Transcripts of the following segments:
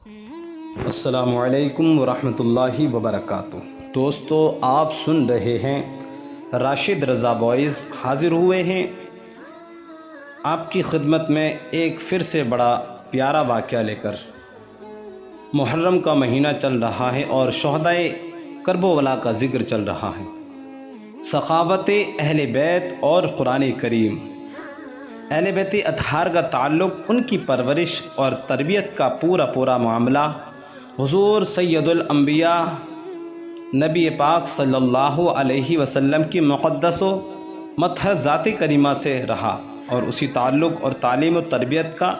السلام علیکم ورحمۃ اللہ وبرکاتہ۔ دوستو، آپ سن رہے ہیں راشد رضا وائس، حاضر ہوئے ہیں آپ کی خدمت میں ایک پھر سے بڑا پیارا واقعہ لے کر۔ محرم کا مہینہ چل رہا ہے اور شہدائے کربلا کا ذکر چل رہا ہے۔ ثقافت اہل بیت اور قرآن کریم۔ اہل بیت اطہار کا تعلق، ان کی پرورش اور تربیت کا پورا معاملہ حضور سید الانبیاء نبی پاک صلی اللہ علیہ وسلم کی مقدس و مطہر ذات کریمہ سے رہا، اور اسی تعلق اور تعلیم و تربیت کا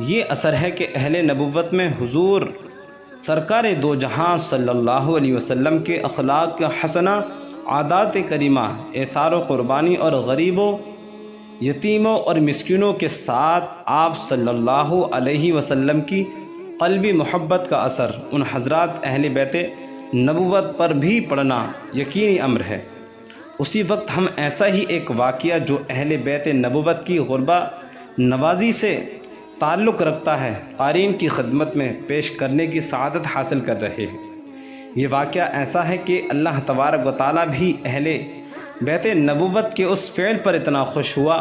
یہ اثر ہے کہ اہل نبوت میں حضور سرکار دو جہاں صلی اللہ علیہ وسلم کے اخلاق حسنہ، عادات کریمہ، ایثار و قربانی اور غریبوں، یتیموں اور مسکینوں کے ساتھ آپ صلی اللہ علیہ وسلم کی قلبی محبت کا اثر ان حضرات اہل بیت نبوت پر بھی پڑنا یقینی امر ہے۔ اسی وقت ہم ایسا ہی ایک واقعہ جو اہل بیت نبوت کی غربہ نوازی سے تعلق رکھتا ہے، قارئین کی خدمت میں پیش کرنے کی سعادت حاصل کر رہے ہیں۔ یہ واقعہ ایسا ہے کہ اللہ تبارک و تعالیٰ بھی اہل بیت نبوت کے اس فعل پر اتنا خوش ہوا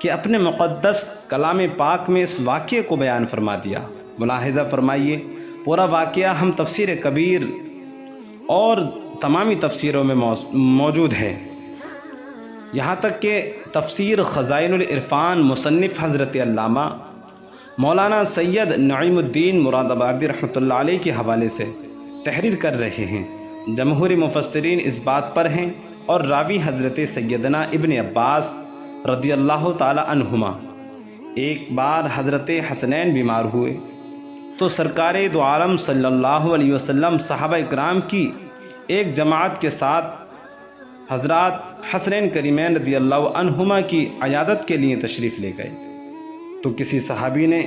کہ اپنے مقدس کلام پاک میں اس واقعے کو بیان فرما دیا۔ ملاحظہ فرمائیے، پورا واقعہ ہم تفسیر کبیر اور تمامی تفسیروں میں موجود ہے، یہاں تک کہ تفسیر خزائن العرفان مصنف حضرت علامہ مولانا سید نعیم الدین مراد آبادی رحمۃ اللہ علیہ کے حوالے سے تحریر کر رہے ہیں۔ جمہور مفسرین اس بات پر ہیں، اور راوی حضرت سیدنا ابن عباس رضی اللہ تعالی عنہما۔ ایک بار حضرت حسنین بیمار ہوئے تو سرکار دو عالم صلی اللہ علیہ وسلم صحابہ اکرام کی ایک جماعت کے ساتھ حضرات حسنین کریمین رضی اللہ عنہما کی عیادت کے لیے تشریف لے گئے، تو کسی صحابی نے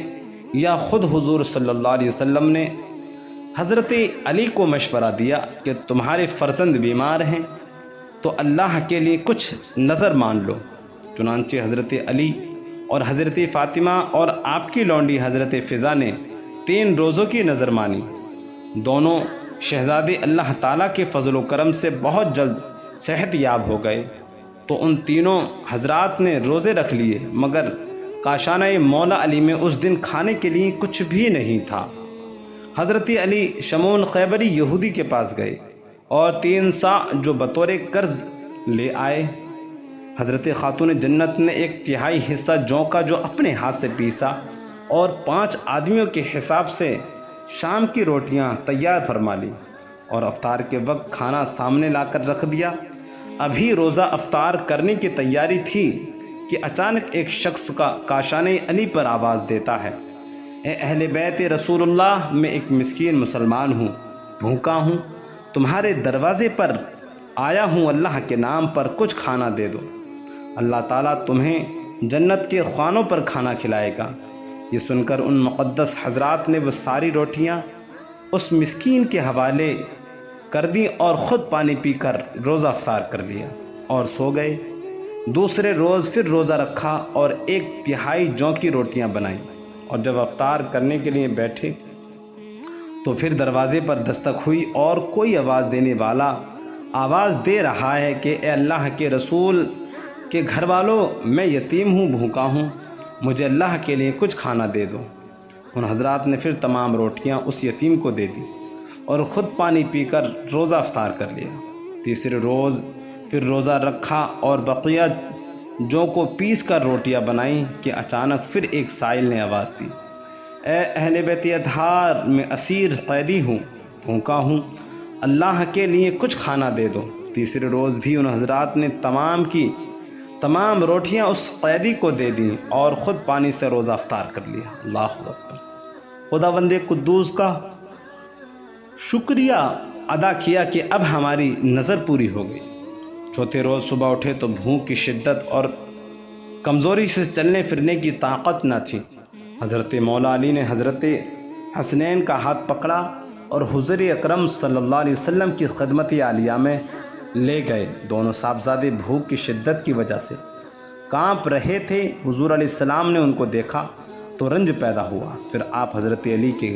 یا خود حضور صلی اللہ علیہ وسلم نے حضرت علی کو مشورہ دیا کہ تمہارے فرزند بیمار ہیں تو اللہ کے لیے کچھ نظر مان لو۔ چنانچہ حضرت علی اور حضرت فاطمہ اور آپ کی لونڈی حضرت فضا نے 3 روزوں کی نظر مانی۔ دونوں شہزادے اللہ تعالیٰ کے فضل و کرم سے بہت جلد صحت یاب ہو گئے، تو ان تینوں حضرات نے روزے رکھ لیے، مگر کاشانہ مولا علی میں اس دن کھانے کے لیے کچھ بھی نہیں تھا۔ حضرت علی شمون خیبری یہودی کے پاس گئے اور 3 صاع جو بطور قرض لے آئے۔ حضرت خاتون جنت نے 1/3 حصہ جوں کا جو اپنے ہاتھ سے پیسا اور 5 آدمیوں کے حساب سے شام کی روٹیاں تیار فرما لی، اور افطار کے وقت کھانا سامنے لا کر رکھ دیا۔ ابھی روزہ افطار کرنے کی تیاری تھی کہ اچانک ایک شخص کا کاشانہ علی پر آواز دیتا ہے، اے اہل بیت رسول اللہ، میں ایک مسکین مسلمان ہوں، بھوکا ہوں، تمہارے دروازے پر آیا ہوں، اللہ کے نام پر کچھ کھانا دے دو، اللہ تعالیٰ تمہیں جنت کے خوانوں پر کھانا کھلائے گا۔ یہ سن کر ان مقدس حضرات نے وہ ساری روٹیاں اس مسکین کے حوالے کر دیں اور خود پانی پی کر روزہ افطار کر لیا اور سو گئے۔ دوسرے روز پھر روزہ رکھا اور 1/3 جوں کی روٹیاں بنائیں، اور جب افطار کرنے کے لیے بیٹھے تو پھر دروازے پر دستک ہوئی اور کوئی آواز دینے والا آواز دے رہا ہے کہ اے اللہ کے رسول کے گھر والوں، میں یتیم ہوں، بھوکا ہوں، مجھے اللہ کے لیے کچھ کھانا دے دو۔ ان حضرات نے پھر تمام روٹیاں اس یتیم کو دے دی اور خود پانی پی کر روزہ افطار کر لیا۔ تیسرے روز پھر روزہ رکھا اور بقیہ جو کو پیس کر روٹیاں بنائیں کہ اچانک پھر ایک سائل نے آواز دی، اے اہل بیت اطہار، میں اسیر قیدی ہوں، بھوکا ہوں، اللہ کے لیے کچھ کھانا دے دو۔ تیسرے روز بھی ان حضرات نے تمام کی تمام روٹیاں اس قیدی کو دے دیں اور خود پانی سے روزہ افطار کر لیا۔ اللہ اکبر۔ خداوند قدوس کا شکریہ ادا کیا کہ اب ہماری نظر پوری ہو گئی۔ چوتھے روز صبح اٹھے تو بھوک کی شدت اور کمزوری سے چلنے پھرنے کی طاقت نہ تھی۔ حضرت مولا علی نے حضرت حسنین کا ہاتھ پکڑا اور حضور اکرم صلی اللہ علیہ وسلم کی خدمت عالیہ میں لے گئے۔ دونوں صاحبزادے بھوک کی شدت کی وجہ سے کانپ رہے تھے۔ حضور علیہ السلام نے ان کو دیکھا تو رنج پیدا ہوا۔ پھر آپ حضرت علی کے